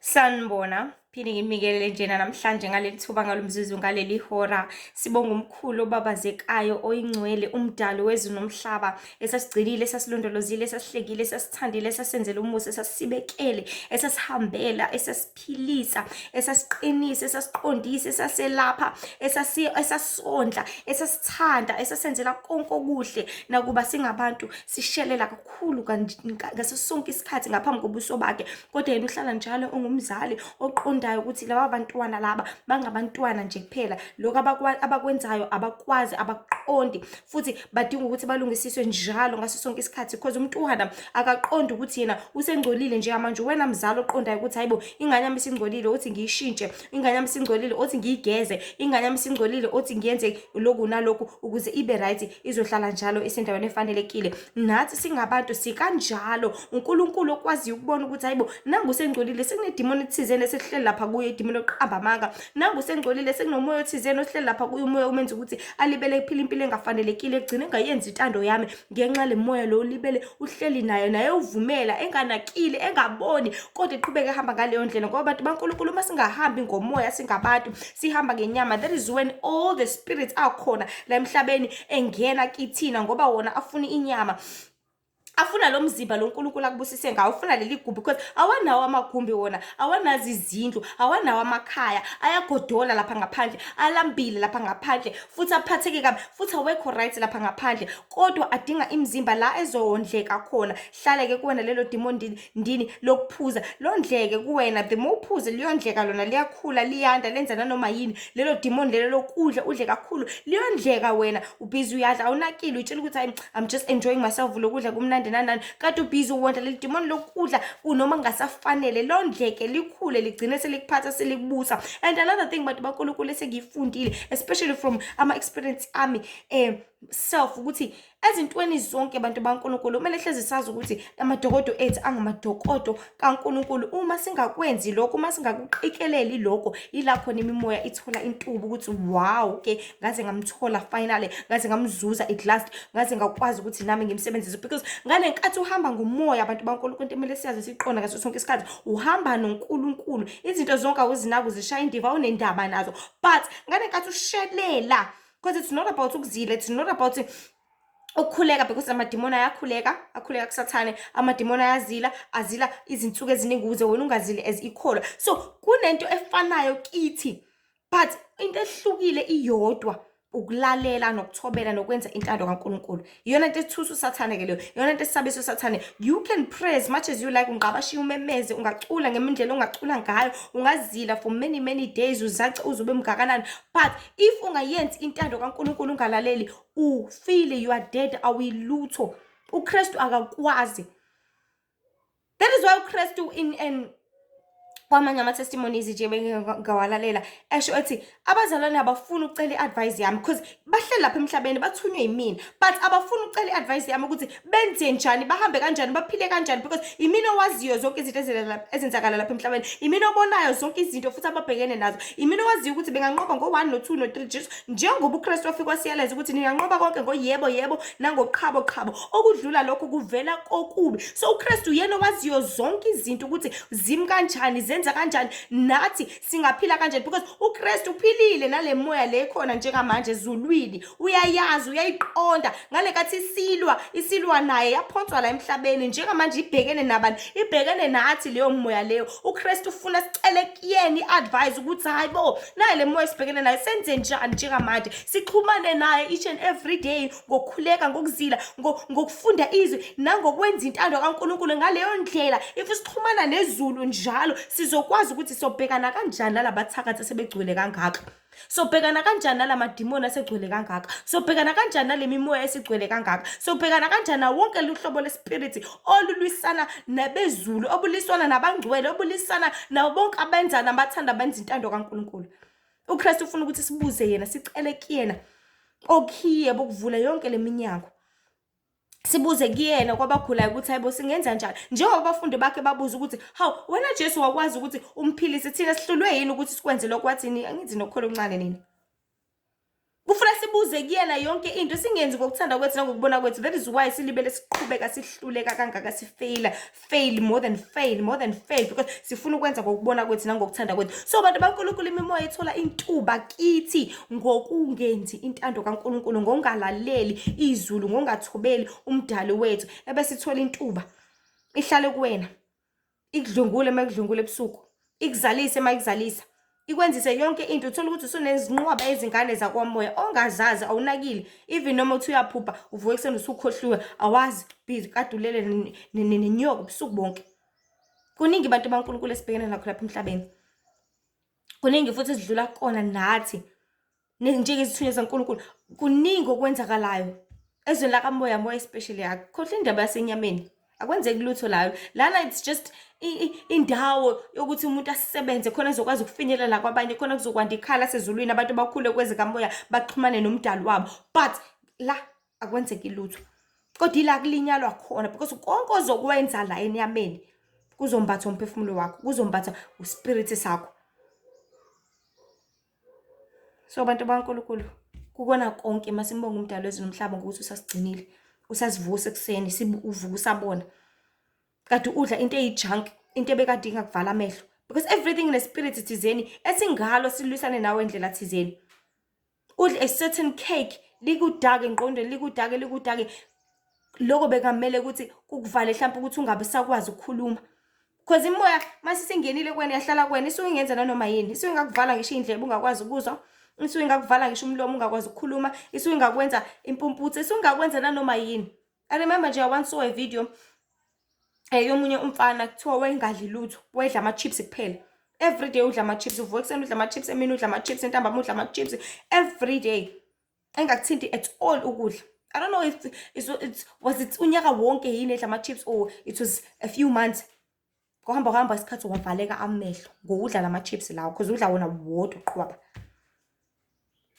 Sanibona, phinde ngimikelele njena namhlanje ngaleli thuba ngalomzuzu ngaleli hora. Sibonga umkhulu obabazekayo oyingcwele umdali wezulu nomhlaba esasigcinile, esasilondolozile, esasihlekile, esasithandile, esasenzela umusa, esasibekele, esasihambela, esasiphilisa, esasiqinisa, esasiqondisa, esaselapha, esasondla, esasithanda, esasenzela konke okuhle. Nakuba singabantu sishelela kakhulu ngaso sonke isikhathi ngaphambi kobuso bakhe, kodwa yena uhlala njalo ungumzali oqondayo ukuthi laba bantwana laba bangabantwana nje kuphela. Lokho abakwenzayo abakwazi, abaqondi, futhi badinga ukuthi balungisiswe njalo ngaso sonke isikhathi, because umntwana akaqondi ukuthi yena usengcolile njengamanje. Wena mzali oqondayo ukuthi hayibo, ingane yami isingcolile othi ngiyishintshe, ingane yami isingcolile othi ngiyigeze, ingane yami isingcolile othi ngiyenze lokhu nalokhu ukuze ibe right, izohlala njalo isendaweni efanelekile. Nathi singabantu sikanjalo. uNkulunkulu okwaziyo ukubona ukuthi hayibo, nangu usengcolile, sekunedimoni thizeni esihleli lapha kuye, idimoni yokuqamba amanga. Nangu usengcolile, sekunomoya othizeni ohleli lapha kuye, umoya umenza ukuthi alibele iphila impilo engafanelekile, egcine engayenzi intando yami ngenxa le moya lo libele uhleli naye uvumela, enganakile, engaboni, kodwa eqhubeka ehamba ngaleyo ndlela. Ngoba abantu baNkulunkulu uma singahambi ngomoya, singabantu sihamba ngenyama, that is when all the spirits akhona la emhlabeni engena kithina, ngoba wona afuna inyama, afuna lo mzimba lo uNkulunkulu akubusise ngawo, ufuna leli gumbi, because awanawo amagumbi wona, awanazi izindlu, awanawo amakhaya, ayagodola lapha ngaphandle, alambile lapha ngaphandle, futhi aphatheke kabi, futhi awekho right lapha ngaphandle, kodwa adinga imizimba la ezondleka khona. Hlale-ke kuwena lelo demon ndini lokuphuza, londleke kuwena. The more uphuze liyondleka, lona liyakhula, liyanda, lenza nanoma yini. Lelo demon lelo lokudla udle kakhulu liyondleka, wena ubhizi uyadla, awunakile, utshela ukuthi I'm just enjoying myself, lokudla kumnandi nani, kanti ubhizi uwondla leli demon lokudla kunoma ngasafanele, londleke, likhule, ligcine selikuphatha, selikubusa. And another thing bantu baNkulunkulu esengiyifundile, especially from ama-experience ami self, ukuthi ezintweni zonke bantu baNkulunkulu kumele hlezi sazi ukuthi amadokodo ethu angamadokodo kaNkulunkulu. Uma singakwenzi lokho, uma singakuqikeleli lokho, ila khona imimoya ithola intuba ukuthi wow, okay, ngaze ngamthola finally, ngaze ngamzuza at last, ngaze ngakwazi ukuthi nami ngimsebenzise. Because ngale nkathi uhamba ngomoya abantu baNkulunkulu, into emele siyazi siqonda ngaso sonke isikhathi, uhamba noNkulunkulu. Izinto zonke awuzinaki, uzishaya indiva, awunendaba nazo, but ngale nkathi ushelela, because it's not about ukuzila, it's not about ukukhuleka, because amadimoni ayakhuleka, akhuleka kusathane, amadimoni azila izinsuku eziningi ukuze wena ungazili as ikholwa. So kunento efanayo kithi, but into ehlukile iyodwa, ukulalela nokuthobela nokwenza intando kaNkulunkulu. Iyona into ethusa usathane ke leyo, iyona into esabisa usathane. You can pray as much as you like, ungabashiya umemeze, ungacula ngemindlela ongacula ngayo, ungazila for many days, uzace uzube mgakanani, but if ungayenzi intando kaNkulunkulu, ungalaleli, ufile you are dead, awuyilutho. uKristu akakwazi. That is why uKristu in kwamanye ama-testimonies nje bengawalalela esho ethi abazalwane abafuna ukucela i-advice yami, because bahleli lapha emhlabeni bathunywe yimina, but abafuna ukucela i-advice yami ukuthi benze njani, bahambe kanjani, baphile kanjani, because imina owaziyo zonke izinto ezenzakala lapha emhlabeni, imina obonayo zonke izinto futhi ababhekene nazo, imina owaziyo ukuthi benganqoba ngo-1 no-2 no-3 Jesu, njengoba uKristu wafika wasiyaleza ukuthi ninganqoba konke ngoyebo nangoqhabo, okudlula lokho kuvela kokubi. So uKristu yena owaziyo zonke izinto ukuthi zimi kanjani, zenza kanjani, nathi singaphila kanjani, because uKristu uphilile nale moya le khona njengamanje ezulwini, uyayazi, uyayiqonda. Ngale kathi isilwa naye yaphonswa la emhlabeni, njengamanje ibhekene nabani, ibhekene nathi leyo moya leyo. uKristu ufuna sicele kuyena i-advice ukuthi hayibo, naye le moya sibhekene nayo, senze njani njengamanje, sixhumane naye each and every day, ngokukhuleka, ngokuzila, ngokufunda izwi, nangokwenza intando kaNkulunkulu. Ngaleyo ndlela if sixhumana nezulu njalo, sizokwazi ukuthi sobhekana kanjani nalabathakathi sebegcwele kangaka, sobhekana kanjani nalamadimoni asegcwele kangaka, sobhekana kanjani nalemimoya esigcwele kangaka, sobhekana kanjani na wonke luhlobo lwespirit olulwisana nabezulu, obuliswana nabangcwele, obulisana nabo bonke abenza nabathanda benza intando kaNkulunkulu. uKristu ufuna ukuthi sibuze yena, sicele kuyena okhiye bokuvula yonke leminyango, sibuze kuyena kwabakhulayo ukuthi hayibo singenza njani, njengoba abafundi bakhe babuza ukuthi hawu, wena Jesu wakwazi ukuthi umphilise, thina sihlulwe yini ukuthi sikwenze lokho. Wathini? Angithi nokholo okuncane nini. Kufuna sibuze kuyena yonke into, singenzi ngokuthanda kwethu nangokubona kwethu. That is why silibele siqhubeka sihluleka kangaka, fail more than fail because sifuna ukwenza ngokubona kwethu nangokuthanda kwethu. So bantu baNkulunkulu, imimoya ethola intuba kithi ngokungenzi intando kaNkulunkulu, ngokungalaleli izulu, ngokungathobeli umdali wethu, ebese ithola intuba ihlale kuwena, ikudlungule makudlungule ebusuku, ikuzalise makuzalisa, ikwenzise yonke into. Uthola ukuthi usunezinqwaba ezingane zakwamoya ongazazi, awunakile. Even noma uthi uyaphupha uvuka ekuseni usukhohliwe, awazi, busy kade ulele nenyoka ubusuku bonke. Kuningi bantu baNkulunkulu esibhekene nakho lapha emhlabeni, kuningi futhi esidlula kona nathi njengezithunywa zaNkulunkulu. Kuningi okwenzakalayo ezweni lakamoya, moya especially. Akukhohlwa indaba yasenyameni, akwenzeki lutho layo lana. It's just indawo yokuthi umuntu asisebenze khona ezokwazi ukufinyelela kwabanye, khona kuzokwanda ikhala sezulwini, abantu bakhule kwezikamoya baxhumane nomdali wabo. But la akwenzeki lutho, kodwa ila kulinyalwa khona because konke ozokwenza la enyameni kuzombatha umphefumulo wakho, kuzombatha uspirit sakho. So bantu baNkulunkulu, kukona konke masimbonga umdali wezulu nomhlaba ngokuthi usasigcinile, usasivusa ekuseni, uvuka usabona. Kade udla into eyijunk, into ebekade ingakuvala amehlo, because everything in the spirit thizeni esingalo silwisane nawe endlela thizeni. Udla a certain cake, likudake engqondweni, likudake lokho bekamele ukuthi kukuvale mhlawumbe ukuthi ungabe sakwazi ukukhuluma. Because imoya masisingenile kwena yahlala kwena, isuke ingenza nanoma yini. Isuke ingakuvala ngisho indlebe ungakwazi ukuzwa, isuke ingakuvala ngisho umlomo ungakwazi ukukhuluma, isuke ingakwenza impumputhe, isuke ingakwenza nanoma yini. I remember nje I once saw a video yomunye umfana kuthiwa wayengadli lutho, wayedla ama-chips kuphela. Every day udla ama-chips, uvuka ekuseni udla ama-chips, emini udla ama-chips, entambama udla ama-chips, every day. Engakuthinti at all ukudla. I don't know if was it unyaka wonke yini edla ama-chips or it was a few months. Kuhamba isikhathi wavaleka amehlo ngokudla lama-chips lawo, because udla wona wodwa qhwaba.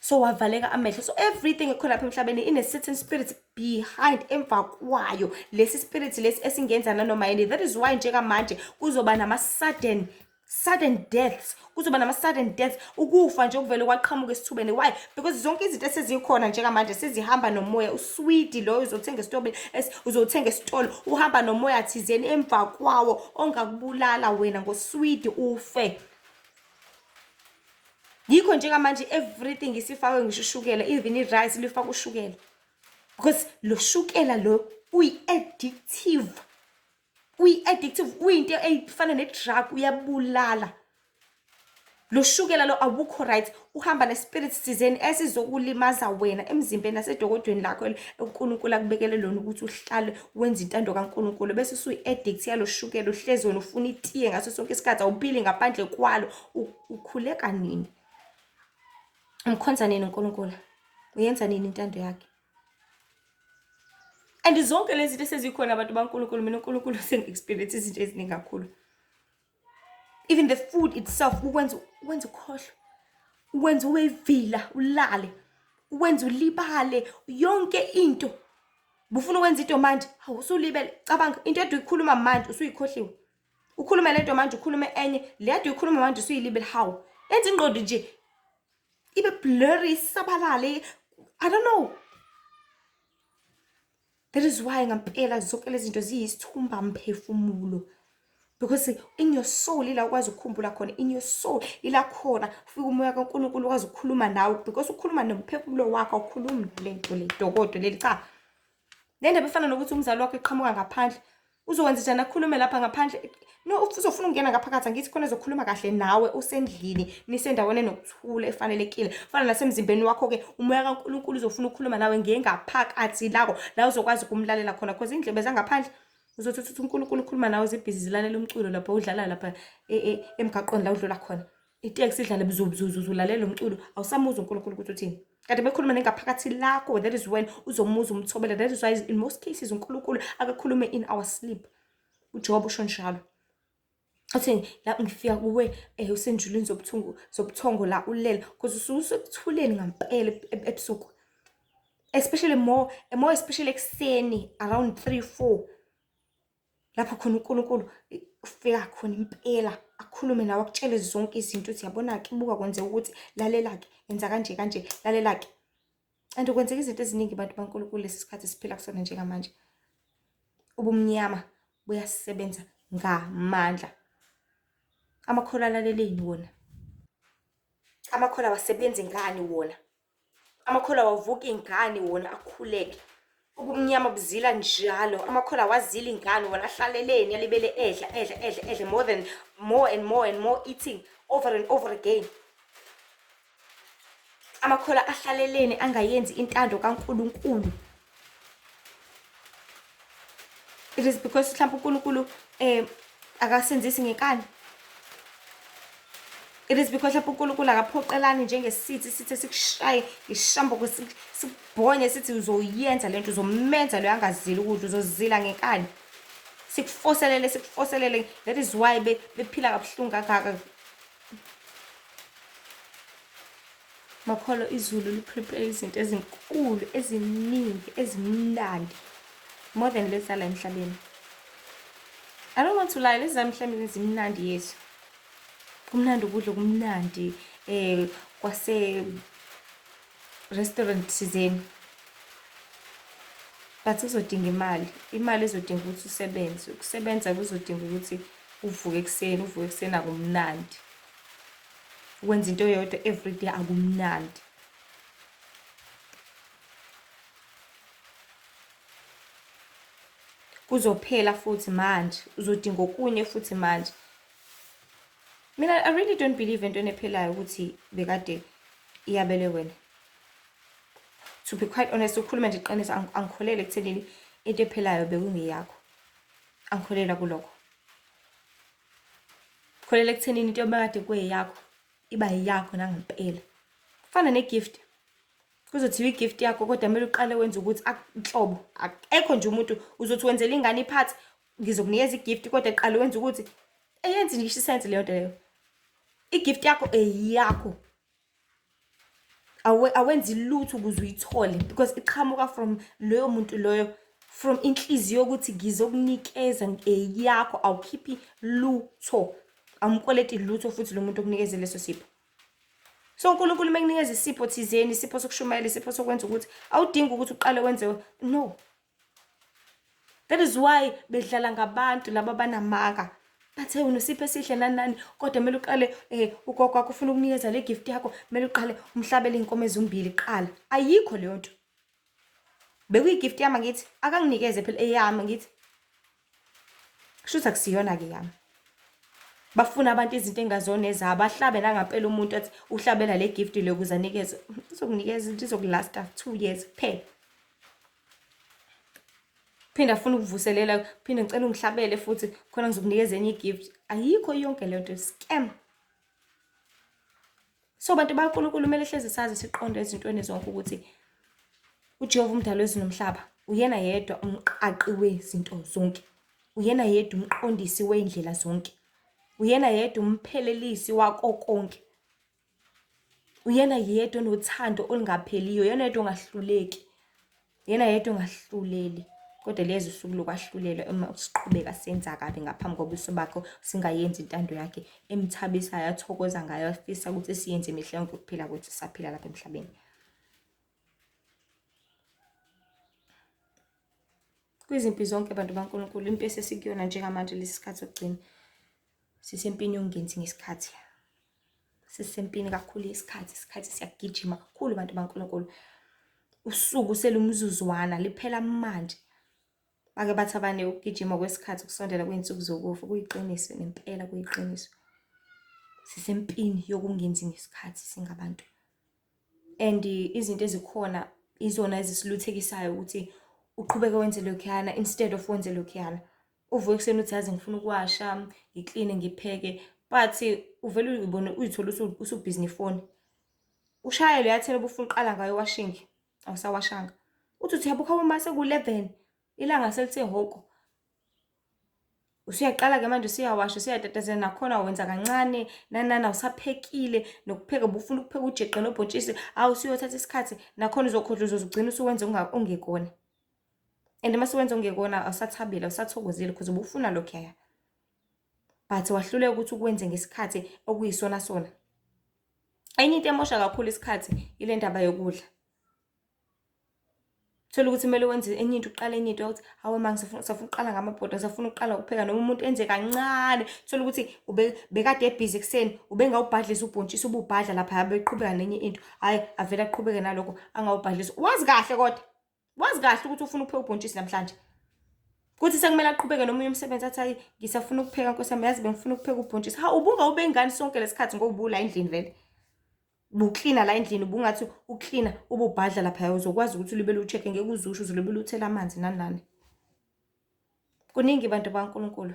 So wavaleka amehlo. So everything ekhona lapha emhlabeni in a certain spirit behind, emva kwayo lesi spirit lesi esingenza nanoma yini. That is why njengamanje kuzoba nama sudden deaths, kuzoba nama sudden deaths, ukufa nje okuvele kwaqhamuka esithubeni. Why? Because zonke izinto esezikhona njengamanje sezihamba nomoya. Usweet lo uzothenga esitolo, uzothenga esitolo, uhamba nomoya thizeni emva kwawo ongakubulala wena ngosweet ufe. Yikho njengamanje everything isifakwe ngisho ushukela, even i-rice lifaka ushukela, because lo shukela lo uyi-addictive, uyinto eyifana ne-drug, uyabulala. Lo shukela lo awukho right, uhamba ne-spirit thizeni esizokulimaza wena emzimbeni nasedokodweni lakho uNkulunkulu akubekele lona ukuthi uhlale wenze intando kaNkulunkulu. Bese usuyi-addict yalo shukela, uhlezi wena ufuna itiye ngaso sonke isikhathi, awuphili ngaphandle kwalo. Ukhuleka nini? Umkhonza nini uNkulunkulu? Uyenza nini intando yakhe? And zonke lezi zinto sezikhona abantu baNkulunkulu, mina uNkulunkulu sengi-experience izinto eziningi kakhulu. Even the food itself ukwenza ukhohlwe, ukwenza uwevila, ulale, ukwenza ulibale yonke into. Bufuna ukwenza into manje, hawu usulibele. Cabanga into edwe ikhuluma manje usuyikhohliwe. Ukhuluma lento manje, ukhulume enye, le edwe ikhuluma manje usuyilibele. Hawu enza ingqondo nje ibe blurry, sabalale. I don't know. That is why ngampela zonke lezi zinto ziyisithumba mphefumulo, because in your soul ila ukwazi ukukhumbula khona, in your soul ila khona ufika umoya kaNkulunkulu ukwazi ukukhuluma nawe, because ukhuluma nomphefumulo wakho, ukhuluma lento le dokodo leli. Cha, le ndaba efana nokuthi umzali wakho eqhamuka ngaphandle, uzokwenza njani akhulume lapha ngaphandle? No, uzofuna ukungena ngaphakathi, angithi khona ezokhuluma kahle nawe usendlini, nisendaweni enokuthula efanelekile. Fana nasemzimbeni wakho ke umoya kaNkulunkulu uzofuna ukukhuluma nawe ngengaphakathi lakho, la uzokwazi ukumlalela khona, because indlebe zangaphandle uzothi uNkulunkulu ukhuluma nawe zibhizi zilalela umculo lapha udlala lapha emgaqweni la udlula khona. Iteksi idlale bzuzu ulalela umculo, awusamuzwa uNkulunkulu ukuthi uthini. Kanti bekhuluma nengaphakathi lakho, that is when uzomuzwa umthobela. That is why in most cases uNkulunkulu akakhulume in our sleep. uJob usho njalo. Athi la ngifika kuwe usendlulini zobuthongo la ulele, because usekuthuleni ngampela ebusuku. Especially more especially ekseni around 3-4. Lapho khona uNkulunkulu ufika khona impela akhulume nawe, akutshele zonke izinto uthi yabona ke buka kwenze ukuthi lalela ke, yenza kanje lalela ke. And kwenzeka izinto eziningi bantu baNkulunkulu lesi sikhathi siphila kusona njengamanje. Ubumnyama buyasebenza ngamandla. Amakholwa alaleleni wona. Amakholwa awasebenzi ngani wona. Amakholwa awavuki ngani wona akhuleke. Ubumnyama buzila njalo. Amakholwa awazili ngani wona ahlaleleni alibele edla more and more eating over and over again. Amakholwa ahlaleleni angayenzi intando kaNkulunkulu. It is because mhlawumbe uNkulunkulu akasenzisi ngenkani. It is because mhlawumbe uNkulunkulu akaphoqelani njengesithi sithi sikushaye ishambo sikubhonye sithi uzoyenza lento uzomenza lo angazili ukudla uzozila ngenkani. Sikufoselele. That is why bephila kabuhlungu kangaka. Makholo izulu liprepare izinto ezinkulu eziningi ezimnandi more than lesa la emhlabeni. I don't want to lie, lesa emhlabeni ezimnandi yesu. Kumnandi ukudla kumnandi kwase restaurant sizeni. But uzodinga imali izodinga ukuthi usebenze. Ukusebenza kuzodinga ukuthi uvuke ekseni akumnandi. Wenza into yodwa every day akumnandi. Kuzophela futhi manje, uzodinga okunye futhi manje. Mina I really don't believe into ephelayo ukuthi bekade iyabele wena. To be quite honest, ukhuluma nje iqiniso angikholele ekuthenini into ephelayo bekungeyakho. Angikholela kulokho. Kholela ekuthenini into ebekade kweyakho iba yakho nangempela. Kufana negift. Kuzothiwa igift yakho kodwa kumele uqale wenze ukuthi inhlobo akekho nje umuntu uzothi wenzela ingane iphathi ngizokunikeza igift kodwa eqale wenze ukuthi eyenzi ngisho isense leyo nto leyo. Igift yakho eyakho. Awenzi lutho ukuze uyithole because iqhamuka from loyo muntu loyo, from inhliziyo ukuthi ngizokunikeza eyakho, awukhiphi lutho. Amkoleti lutho futhi lo muntu okunikeze leso sipho. So uNkulunkulu mekunikeza isipho thizeni, isipho sokushumayela, isipho sokwenza ukuthi awudingi ukuthi uqale wenze no. That is why bedlala ngabantu laba banamanga. Bathe unosipho esihle nani kodwa kumele uqale ugogo wakho ufuna ukunikeza le gift yakho, kumele uqale umhlabele inkomo ezimbili qala. Ayikho leyo nto. Bekuyigift yami ngithi akanginikeze phela eyami ngithi. Kushuthi akusiyona ke yami. Bafuna abantu izinto engazona ezabo, ahlabe nangempela umuntu athi uhlabela le gift le ukuze anikeze. Uzokunikeza into izokulasta 2 years kuphela. Phinda afuna ukuvuselela, phinde ngicela ungihlabele futhi khona ngizokunikeza enye igift. Ayikho yonke le nto, scam. So bantu baNkulunkulu kumele hleze sazi siqonde ezintweni zonke ukuthi uJehova umdali wezulu nomhlaba uyena yedwa umqaqi wezinto zonke. Uyena yedwa umqondisi weindlela zonke. Uyena yedwa umphelelisi wako konke. Uyena yedwa onothando olungapheliyo, uyena yedwa ongahluleki. Uyena yedwa ongahluleli. Kodwa lezi usuku lokwahlulela uma usiqhubeka senza kabi ngaphambi kobuso bakho singayenzi intando yakhe emthabisayo athokoza ngayo afisa ukuthi siyenze imihle yonke ukuphila kwethu saphila lapha emhlabeni. Kwizimpi zonke abantu baNkulunkulu impilo esesikuyona njengamanje lesikhathi sokugcina sisempini yongenzi ngesikhathi. Sisempini kakhulu isikhathi siyagijima kakhulu abantu baNkulunkulu. Usuku selumzuzwana liphela manje. Bake bathi abane ukugijima kwesikhathi kusondela kweinsuku zokufa kuyiqiniso nempela kuyiqiniso. Sisempini yokungenzi ngesikhathi singabantu. And izinto ezikhona izona ezisiluthekisayo ukuthi uqhubeke wenze lokhuyana instead of wenze lokhuyana. Uvuke kuseni uthi yazi ngifuna ukuwasha, ngiclean ngipheke, but uvela uyibone uyithola usubhizi nefoni. Ushaya lo yathela ubufuna uqala ngayo washing, awusawashanga. Uthi uyabuka uma seku11 ilanga selithe hoko. Usuyaqala ke manje usiyawasha usiyatatazela nakhona wenza kancane nanana usaphekile nokupheka ubufuna ukupheka ujeqe nobhontshisi awusiyothatha isikhathi nakhona uzokhodla uzogcina usuwenza ungekona. And mase wenza ungekona awusathabile awusathokozile because ubufuna lokho. But wahluleka ukuthi ukwenze ngesikhathi okuyisona sona. Enye into emosha kakhulu isikhathi ile ndaba yokudla. Thola ukuthi kumele wenze enye into uqala enye into ukuthi hawe ma ngisafuna uqala ngamabhoda, ngisafuna uqala ukupheka, noma umuntu enze kancane. Thola ukuthi bekade ebhizi ekuseni, ubengawubhadlisa ubhontshisi ububhadla lapha beqhubeka nenye into. Hhayi avele aqhubeke nalokho angawubhadlisa. Wazi kahle kodwa, wazi kahle ukuthi ufuna ukupheka ubhontshisi namhlanje. Kuthi sekumele aqhubeke nomunye umsebenzi athi hayi ngisafuna ukupheka Nkosi yami, yazi bengifuna ukupheka ubhontshisi. Ha ubungawube ngani sonke lesikhathi ngoba ubula endlini vele. Buklina la endlini ubungathi uklina ububhadla lapha uzokwazi ukuthi ulibele u-check-e ngeke uzusho uzolibele uthela amanzi nani nani. Kuningi bantu baNkulunkulu.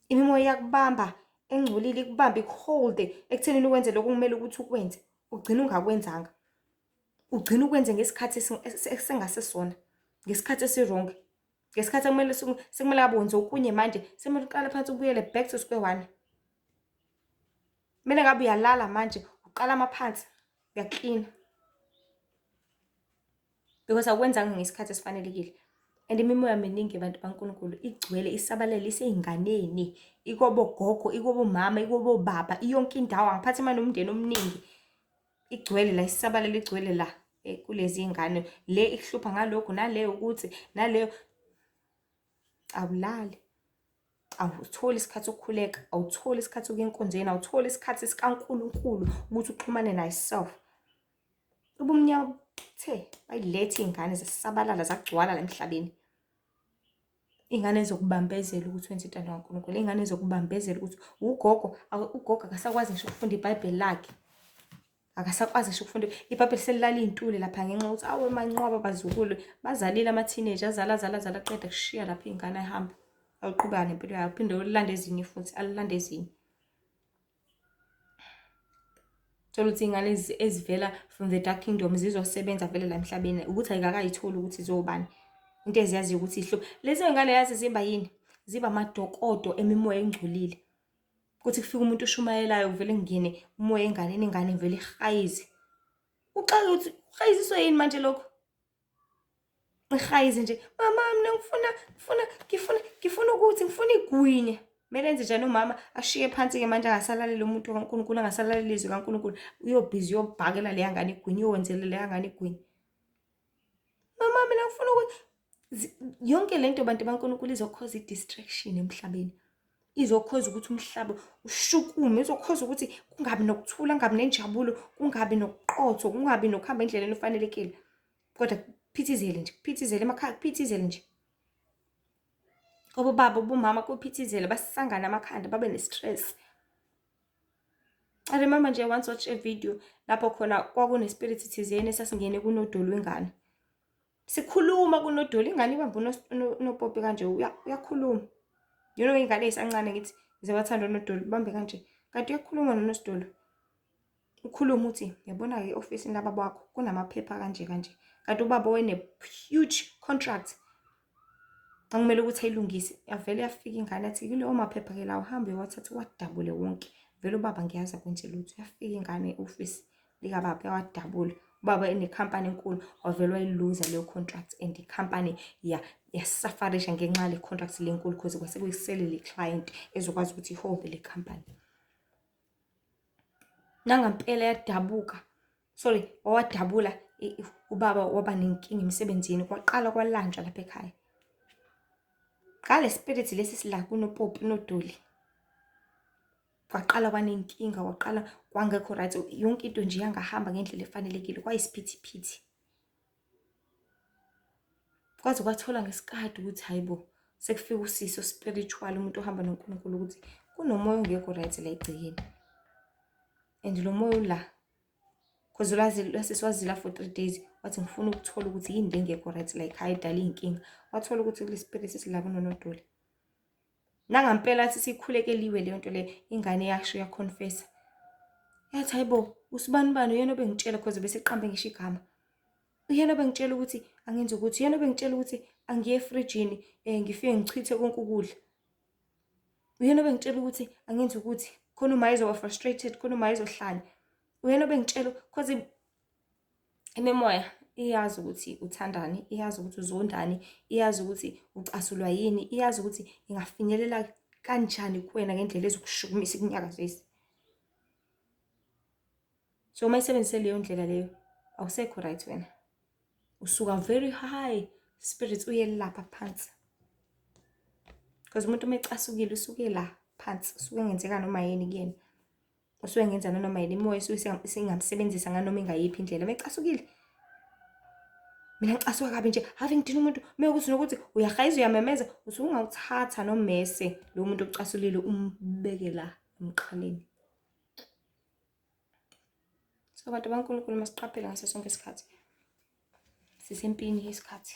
Imimoya iyakubamba engcolile ikubambe ikuholde ekuthenini ukwenze lokho kumele ukuthi ukwenze. Ugcina ungakwenzanga. Ugcina ukwenze ngesikhathi esengasesona. Ngesikhathi esirong. Ngesikhathi kumele sekumele abonze okunye manje sekumele uqale phansi ubuyele back to square one. Kumele ngabe uyalala manje uqala amaphansi uyaklina. Because akwenzanga ngesikhathi esifanelekile. And imimoya miningi abantu baNkulunkulu igcwele isabalele iseyinganeni, ikobo gogo, ikobo mama, ikobo baba, yonke indawo angiphathi manje umndeni omningi. Igcwele la isabalele igcwele la kulezi ingane le ikuhlupha ngalokho naleyo ukuthi naleyo awulali. Awutholi isikhathi sokukhuleka, awutholi isikhathi sokuya enkonzweni, awutholi isikhathi sikaNkulunkulu ukuthi uxhumane naye self. Ubumnyama bayilethe iy'ngane zasabalala zagcwala la emhlabeni. Iy'ngane zokubambezela ukuthi wenze intando kaNkulunkulu, iy'ngane zokubambezela ukuthi ugogo akasakwazi ngisho ukufunda iBhayibheli lakhe. Akasakwazi ngisho ukufunda iBhayibheli selilala iy'ntuli lapha ngenxa yokuthi awe manqwaba bazukulu bazalile ama-teenager azala aqeda kushiya lapha iy'ngane ayihamba. Awuqhubeka nempilo yayo phinde ulande ezinye futhi alilande ezinye. Thola ukuthi iy'ngane ezivela from the dark kingdom zizosebenza vele la emhlabeni ukuthi ayikakayitholi ukuthi zobani. Into eziyaziyo ukuthi ihlupho. Lezi ngane yazi ziba yini? Ziba amadokodo emimoya engcolile. Kuthi kufika umuntu oshumayelayo vele kungene umoya enganeni, ingane vele ihayize. Uxake ukuthi uhayiziswe yini manje lokho? Ihayize nje, mama mina ngifuna ukuthi ngifuna igwinya. Kumele enze njani umama ashiye phansi-ke manje angasalaleli umuntu kaNkulunkulu, angasalaleli ilizwi kaNkulunkulu. Uyobhizi uyobhakela leya ngane igwinya, uyowenzela leya ngane igwinya. Mama mina ngifuna ukuthi yonke lento bantu baNkulunkulu izokhoza i-distraction emhlabeni. Izokhoza ukuthi umhlaba ushukume, izokhoza ukuthi kungabi nokuthula, kungabi nenjabulo, kungabi nokuqotho, kungabi nokuhamba endleleni efanelekile. Kodwa kuphithizele nje, kuphithizele emakhaya, kuphithizele nje. Obaba, bomama kuphithizele basangana amakhanda babe ne-stress. I remember nje once watch a video lapho khona kwakune-spirit thizeni esasingene kunodoli wengane. Sikhuluma kunodoli, ingane ibambe unopopi kanje uyakhuluma. You know ingane eyisancane ngithi ziyawathanda unodoli bambe kanje. Kanti uyakhuluma noNosidolo. Ukhuluma uthi yabona-ke e-ofisini lababa wakho kunamaphepha kanje kanje. Kanti ubaba huge contract. Akumele ukuthi ayilungise. Avele yafika ingane athi kuleyo maphepha-ke lawo uhambe uyawathatha uwadabule wonke. Vele ubaba ngiyazi akwenze lutho. Yafika ingane e-ofisi likababa yawadabula. Ubaba enekhampani enkulu wavele wayiluza leyo contract and ikhampani yasafarisha ngenxa yale contract lenkulu because kwase kuyisele le client ezokwazi ukuthi iholde le company. Nangampela yadabuka. Wawadabula ubaba waba nenkinga emsebenzini kwaqala kwalanjwa lapha ekhaya. Ngale spirit lesi sila kunopopi nodoli. Kwaqala kwanenkinga, kwaqala kwangekho right, yonke into nje yangahamba ngendlela efanelekile, kwayisiphithiphithi. Kwaze kwathola ngesikade ukuthi hayibo sekufika usiso spiritual umuntu ohamba noNkulunkulu ukuthi kunomoya ongekho right la egcekeni. And lo moya la because lasiswazila for 3 days wathi ngifuna ukuthola ukuthi yini lengekho right la ekhaya edala inkinga. Wathola ukuthi kule spirit sila kunonodoli. Nangampela athi sikhulekeliwe leyo nto le ingane yasho yaconfessa. Yathi hayibo usibani uyena obengitshela because bese qambe ngisho igama. Uyena obengitshela ukuthi angenze ukuthi, uyena obengitshela ukuthi angiye efrijini ngifike ngichithe konke ukudla. Uyena obengitshela ukuthi angenze ukuthi khona uma izoba frustrated, khona uma izohlanya. Uyena obengitshela because imimoya iyazi ukuthi uthandani, iyazi ukuthi uzondani, iyazi ukuthi ucasulwa yini, iyazi ukuthi ingafinyelela kanjani kuwena ngendlela ezokushukumisa ikunyakazisa. So uma isebenzise leyo ndlela leyo awusekho right wena. usuka very high spirits uye lapha phansi. Because umuntu uma ecasukile usuke la phansi, usuke engenzeka noma yini kuyena. Usuke engenza noma yini, imoya isuke singamsebenzisa nganoma ingayiphi indlela. Uma ecasukile, mina ngicasuka kabi nje, ave ngidina umuntu, mekuthi nokuthi uyahayiza uyamemeza, usuke ungawuthatha nomese lo muntu ocasulile umbeke la emqaleni. So bantu baNkulunkulu masiqaphele ngaso sonke isikhathi. Sisempini yesikhathi.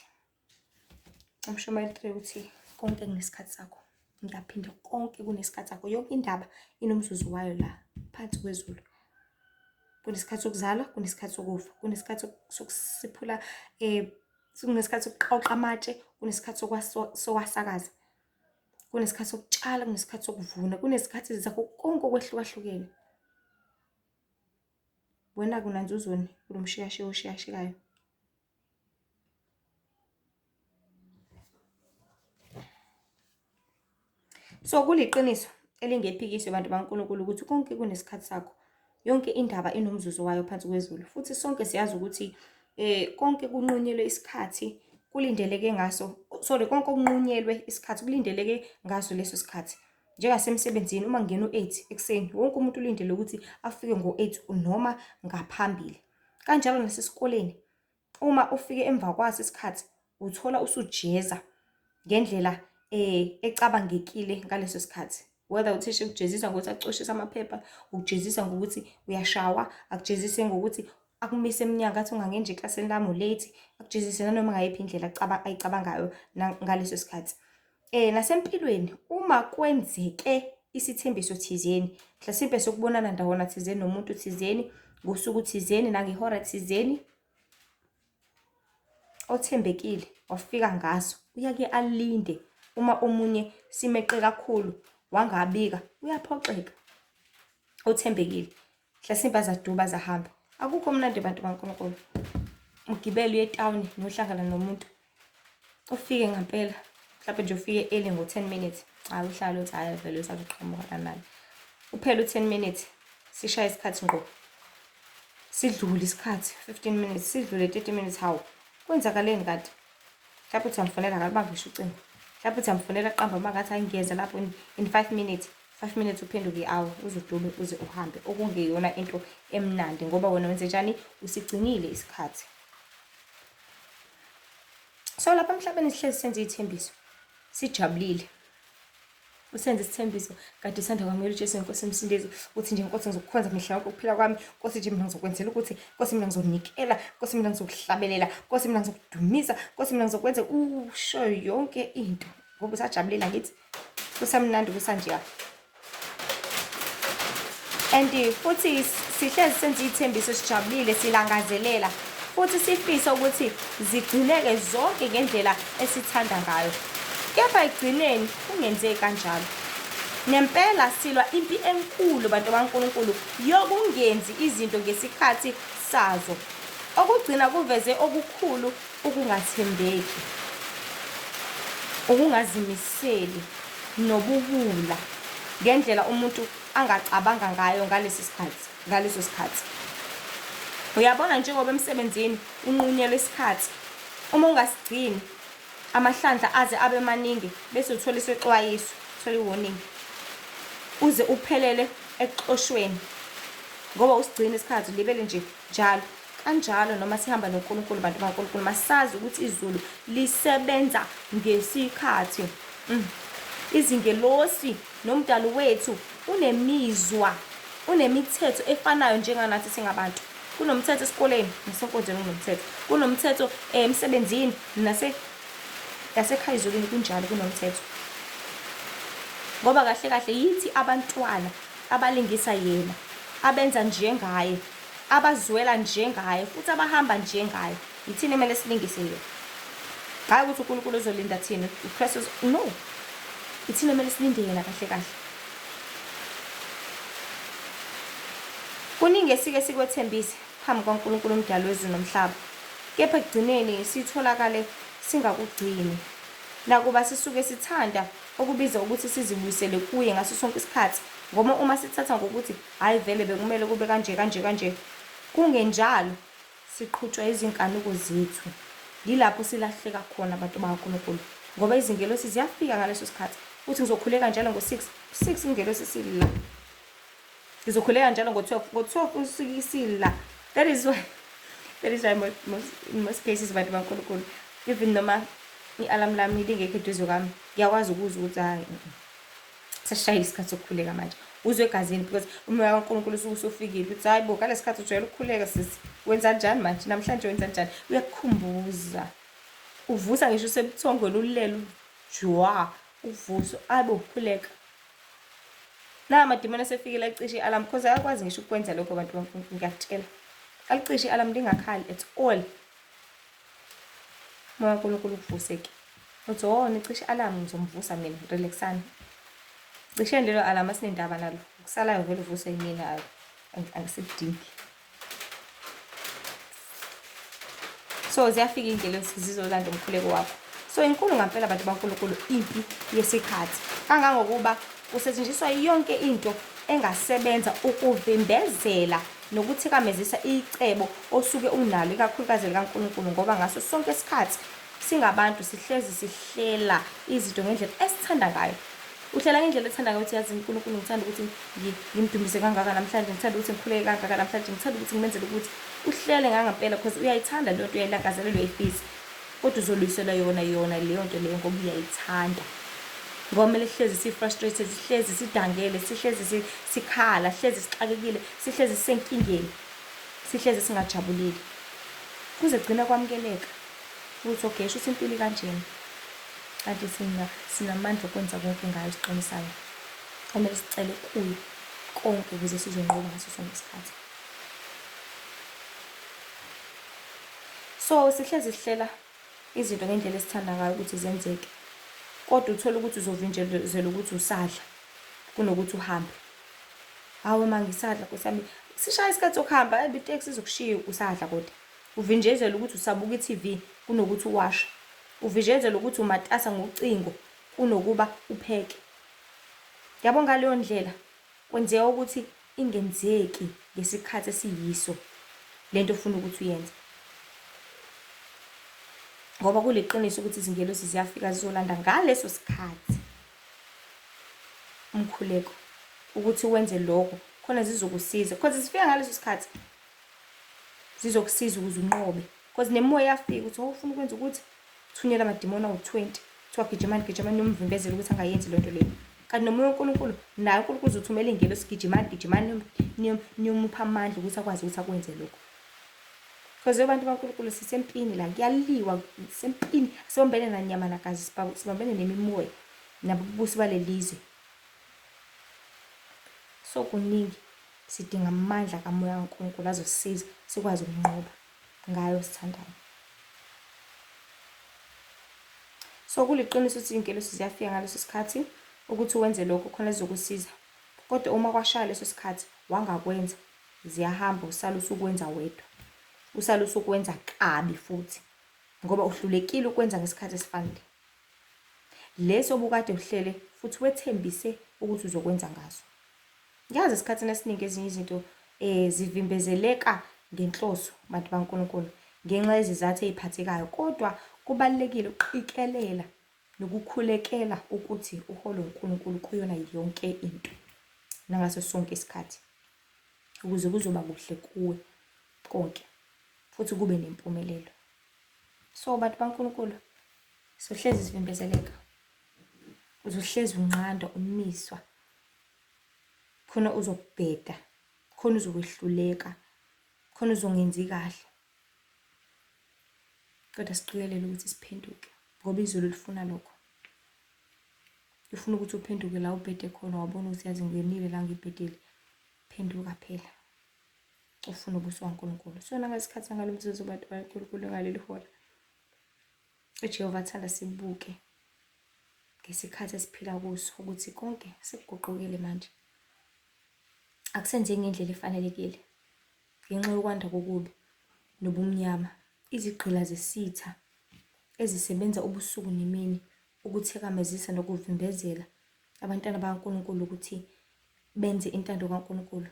Umshumayeli 3 uthi konke kunesikhathi sakho. Ngiyaphinda konke kunesikhathi sakho. Yonke indaba inomzuzu wayo la phansi kwezulu. Kunesikhathi sokuzalwa, kunesikhathi sokufa, kunesikhathi sokusiphula kunesikhathi sokuqoqa amatshe, kunesikhathi sokwasakaza. Kunesikhathi sokutshala, kunesikhathi sokuvuna, kunesikhathi zakho konke okwehlukahlukene. Wena kunanzuzoni kulomshiyashiya oshiyashikayo. So kuliqiniso elingephikiswe bantu baNkulunkulu ukuthi konke kunesikhathi sakho. Yonke indaba inomzuzu wayo phansi kwezulu. Futhi sonke siyazi ukuthi konke kunqunyelwe isikhathi kulindeleke ngaso. Konke okunqunyelwe isikhathi kulindeleke ngaso leso sikhathi. Njengasemsebenzini uma ngena u8 ekseni, wonke umuntu ulindele ukuthi afike ngo8 noma ngaphambili. Kanjalo nasesikoleni. Uma ufike emva kwaso isikhathi, uthola usujeza ngendlela ecabangekile ngaleso sikhathi. Whether uthisha ukujezisa ngokuthi acoshisa amaphepha, ukujezisa ngokuthi uyashawa, akujezise ngokuthi akumise eminyaka athi ungangenje eklasini lami late, akujezise nanoma ngayiphi indlela ayicabangayo ngaleso sikhathi. Nasempilweni uma kwenzeke isithembiso thizeni, mhlasimbe sokubonana ndawona thizeni nomuntu thizeni, ngosuku thizeni nangehora thizeni, othembekile wafika ngaso, uyake alinde. Uma omunye simeqe kakhulu wangabika, uyaphoxeka. Othembekile mhlasimbe azaduba zahamba. Akukho mnandi bantu baNkulunkulu ugibele uye etown nohlangana nomuntu ufike ngempela mhlawumbe nje ufike early ngo10 minutes, hayi uhlala uthi hayi vele usazoqhamuka naye. Uphela u10 minutes sishaya isikhathi ngqo, sidlule isikhathi 15 minutes, sidlule 30 minutes. Hawu kwenzakaleni kanti? Mhlawumbe uthi amfonela ngabe bangisho ucingo, mhlawumbe uthi amfonela qamba mangathi ayingeza lapho in 5 minutes. 5 minutes uphenduke i-hour uzodlula uze uhambe, okungeyona into emnandi ngoba wena wenze njani, usigcinile isikhathi. So lapha emhlabeni sihlezi senze ithembiso, sijabulile. Usenze isithembiso kade sanda kwamela uJesu Nkosi emsindezi, uthi nje Nkosi ngizokukhonza mihla yonke ukuphila kwami, Nkosi nje mina ngizokwenzela ukuthi, Nkosi mina ngizonikela, Nkosi mina ngizokuhlabelela, Nkosi mina ngizokudumisa, Nkosi mina ngizokwenza usho yonke into ngoba usajabulela ngithi kusamnandi kusanjiya. And futhi sihlezi senze ithembiso sijabulile, silangazelela futhi sifisa ukuthi zigcineke zonke ngendlela esithanda ngayo. Kepha ekugcineni kungenzeki kanjalo. Nempela silwa impi enkulu bantu baNkulunkulu yokungenzi izinto ngesikhathi sazo, okugcina kuveze okukhulu ukungathembeki, ukungazimiseli nobuhula ngendlela umuntu angacabanga ngayo ngaleso sikhathi. Uyabona njengoba emsebenzini unqunyelwe isikhathi, uma ungasigcini amahlandla aze abe maningi bese uthola isexwayiso, uthola iwarning, uze uphelele ekuxoshweni ngoba usigcina isikhathi libele nje njalo. Kanjalo noma sihamba noNkulunkulu bantu baNkulunkulu masazi ukuthi izulu lisebenza ngesikhathi. Izingelosi nomdali wethu unemizwa, unemithetho efanayo njenganathi singabantu. Kunomthetho esikoleni nasenkonzweni, kunomthetho. Kunomthetho emsebenzini nasekhaya izolini kunjalo kunomthetho. Ngoba kahle kahle yithi abantwana abalingisa yena, abenza njengaye, abazwela njengaye futhi abahamba njengaye. Yithini emele silingise yena? Hayi ukuthi uNkulunkulu uzolinda thina, uChristu no. Yithini emele silinde yena kahle kahle. Kuningi esike sikwethembise phambi kwaNkulunkulu umdali wezulu nomhlaba, kepha ekugcineni sitholakale singakugcini. Nakuba sisuke sithanda okubiza ukuthi sizibuyisele kuye ngaso sonke isikhathi, ngoba uma sithatha ngokuthi hayi vele bekumele kube kanje, kungenjalo siqhutshwa izinkanuko zethu Yilapho silahleka khona abantu bakaNkulunkulu, ngoba izingelosi ziyafika ngaleso sikhathi. Uthi ngizokhuleka njalo ngo-6, 6 ingelosi sila. Ngizokhuleka njalo ngo-12, ngo-12 sila. That is why in most cases abantu bakaNkulunkulu, even noma i-alarm lami lingekho eduze kwami, ngiyakwazi ukuzwa ukuthi hayi sesishayile isikhathi sokukhuleka manje. Uzwe egazini because umoya kaNkulunkulu usuke usufikile uthi hayi bo, ngale sikhathi ujwayele ukukhuleka sisi, wenza njani manje, namhlanje wenza njani. Uyakukhumbuza, uvusa ngisho usebuthongweni, ulele ujwa uvuso abe ukhuleka. La amadimoni asefikile acishe i-alarm because ayakwazi ngisho ukwenza lokho abantu bakaNkulunkulu, ngiyakutshela. Alicishe i-alarm lingakhali at all. Moya kaNkulunkulu ukuvuseke. Uthi oh nicishe i-alarm ngizomvusa mina, relaxani. Cisheni lelo alarm asinendaba nalo. Kusalayo vele uvuse yimina, angisidingi. So ziyafika ingelosi zizolanda umkhuleko wakho. So inkulu ngempela abantu bakaNkulunkulu impi yesikhathi. Kangangokuba kusetshenziswa yonke into engasebenza ukuvimbezela nokuthikamezisa icebo osuke unalo ikakhulukazi likaNkulunkulu, ngoba ngaso sonke isikhathi singabantu sihlezi sihlela izinto ngendlela esithanda ngayo. Uhlela ngendlela ethanda ngayo ukuthi yazi uNkulunkulu ngithanda ukuthi ngimdumise kangaka namhlanje, ngithanda ukuthi ngikhuleke kangaka namhlanje, ngithanda ukuthi ngimenzele ukuthi. Uhlele ngangempela because uyayithanda le nto, uyayilangazelela, uyayifisa. Kodwa uzolwisela yona leyo nto leyo ngoba uyayithanda. Ngoba kumele sihlezi si-frustrated, sihlezi sidangele, sihlezi sikhala, sihlezi sixakekile, sihlezi sisenkingeni, sihlezi singajabulile. Kuze gcina kwamukeleka ukuthi okay, sho impilo kanjena. Kanti sinamandla okwenza konke ngayo esiqinisayo. Kumele sicele kuye konke ukuze sizonqoba ngaso sonke isikhathi. So sihlezi sihlela izinto ngendlela esithanda ngayo ukuthi zenzeke. Kodwa uthola ukuthi uzovinjelezela ukuthi usadla kunokuthi uhambe. Hawe mangisadla kusami sishaya isikhathi sokuhamba, itaxi izokushiya usadla kodwa. Uvinjezela ukuthi usabuka i-TV kunokuthi uwashe. Uvinjezela ukuthi umatasa ngocingo kunokuba upheke. Yabo ngaleyo ndlela kwenzeka ukuthi ingenzeki ngesikhathi esiyiso lento ofuna ukuthi uyenze. Ngoba kuliqiniso ukuthi izingelosi ziyafika zizolanda ngaleso sikhathi umkhuleko ukuthi wenze lokho khona zizokusiza, because zifika ngaleso sikhathi zizokusiza ukuze unqobe. Because nemoya yafika ukuthi ufuna ukwenza ukuthi thunyela amadimoni awu-20 kuthiwa gijimani nomvimbezela ukuthi angayenzi lento leyo. Kanti nomoya kaNkulunkulu naye uNkulunkulu uzothumela ingelosi, gijimani niyomupha amandla ukuthi akwazi ukuthi akwenze lokho. Because abantu bakaNkulunkulu sisempini la, kuyaliwa sempini, sibombene nanyama nagazi, sibombene nemimoya nabubusi balelizwe. So kuningi sidinga amandla kamoya kaNkulunkulu azosisiza sikwazi ukunqoba ngayo sithandayo. So kuliqiniso ukuthi ingelosi ziyafika ngaleso sikhathi ukuthi wenze lokho khona zizokusiza. Kodwa uma kwashaya leso sikhathi wangakwenza, ziyahamba usala usukwenza wedwa. Usala usukwenza kabi futhi ngoba uhlulekile ukwenza ngesikhathi esifanele leso obukade uhlele futhi wethembise ukuthi uzokwenza ngaso. Ngiyazi esikhathini esiningi ezinye izinto zivimbezeleka ngenhloso abantu bakaNkulunkulu ngenxa yezizathu eziphathekayo, kodwa kubalekile ukuqikelela nokukhulekela ukuthi uholo uNkulunkulu kuyona yonke into nangaso sonke isikhathi ukuze kuzoba kuhle kuwe konke futhi kube nempumelelo. So abantu bakaNkulunkulu sohlezi sivimbezeleka, uzohlezi unqanda umiswa khona uzokubheda, khona uzokwehluleka, khona uzongenzi kahle. Kodwa siqikelele ukuthi siphenduke ngoba izulu lifuna lokho. Lifuna ukuthi uphenduke la ubhede khona, wabona ukuthi yazi ngenile la ngibhedile. Phenduka phela ufuna ubuso kaNkulunkulu. So nangesikhathi ngalomzuzu abantu bakaNkulunkulu ngaleli hora uJehova athanda sibuke ngesikhathi esiphila kuso ukuthi konke sekuguqukile manje. Akusenzeki ngendlela efanelekile ngenxa yokwanda kokubi nobumnyama, izigqila zesitha ezisebenza ubusuku nemini ukuthikamezisa nokuvimbezela abantwana bakaNkulunkulu ukuthi benze intando kaNkulunkulu.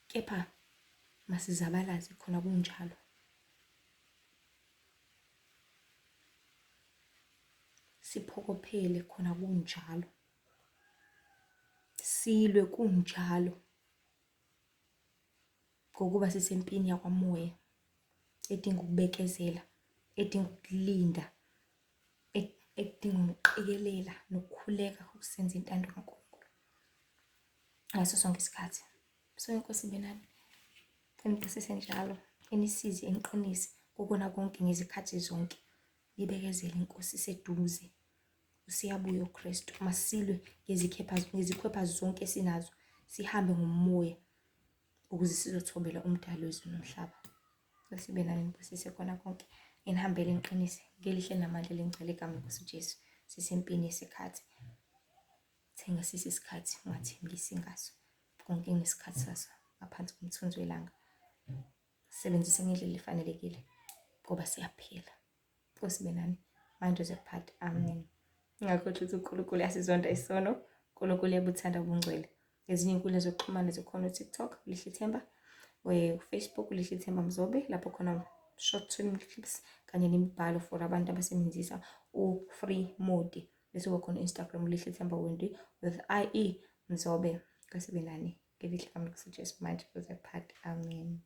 Kepha masizabalaze khona kunjalo. siphokophele khona kunjalo, silwe kunjalo, ngokuba sisempini yakwamoya edinga ukubekezela, edinga ukulinda, edinga ukuqikelela nokukhuleka ukusenza intando kaNkulunkulu ngaso sonke isikhathi. So inkosi ibe nani, eniqisise njalo, enisize, eniqinise kukona konke ngezikhathi zonke. Nibekezele, inkosi iseduze, usiyabuya uKristu. Masilwe ngezikhwepha zonke esinazo, sihambe ngomoya ukuze sizothobela umdali wezulu nomhlaba. Sibe nani, nibusise khona konke, enihambele niqinise ngelihle namandla lengcwele igama lenkosi uJesu. Sisempini yesikhathi, thenga sisisikhathi ungathembisi ngaso, konke kunesikhathi saso ngaphansi komthunzi welanga. Sebenzise ngendlela efanelekile ngoba siyaphila. Nkosi ibe nani, manje uzekuphatha. Amen. Ngakhohlwa ukuthi uNkulunkulu uyasizonda isono, uNkulunkulu uyabuthanda ubungcwele. Ezinye inkundla zokuxhumana zikhona uTikTok, Lihle Ithemba, uFacebook, Lihle Ithemba Mzobe, lapho khona short film clips kanye nemibhalo for abantu abasebenzisa u-free mode. Bese kuba khona Instagram, Lihle Ithemba Wendy with IE Mzobe. Nkosi ibe nani, ngelihle igama lenkosi uJesu, manje uzekuphatha. Amen.